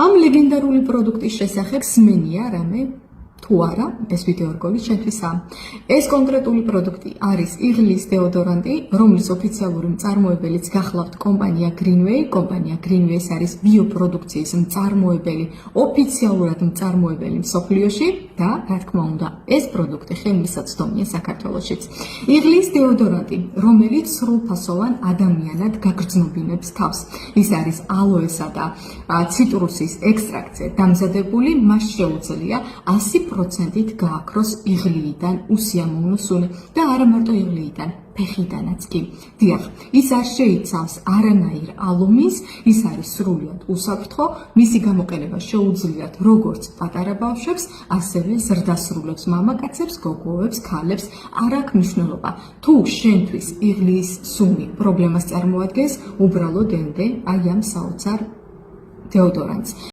ამ ლეგენდარული პროდუქტის შესახებ სმენია რამე თუ არა, ეს ვიდეო რგოლი ჩვენთვისაა. ეს კონკრეტული პროდუქტი არის იღლის დეოდორანტი, რომლის ოფიციალური მწარმოებელიც გახლავთ კომპანია Greenway. კომპანია Greenway არის ბიოპროდუქციის მწარმოებელი, ოფიციალურად მწარმოებელი მსოფლიოში და, რა თქმა უნდა, ეს პროდუქტი ხელმისაწვდომია საქართველოშიც. იღლის დეოდორანტი, რომელიც სრულფასოვან ადამიანად გაგრძნობინებს თავს. ის არის ალოესა და ციტრუსის ექსტრაქტზე დამზადებული, მას შეუძლია 100%-ით გააქროს იღლიიდან უსიამოვნო სუნი და არა მარტო იღლიიდან, ფეხიდანაც კი. დიახ, ის არ შეიცავს არანაირ ალუმინს, ის არის სრულიად უსაფრთხო, მისი გამოყენება შეუძლიათ როგორც პატარა ბავშვებს, ასევე ზრდასრულებს, მამაკაცებს, გოგოებს, ქალებს, არ აქვს მნიშვნელობა. თუ შენთვის იღლის სუნი პრობლემას წარმოადგენს, უბრალოდ ენდე აი ამ საოცარ დეოდორანტს.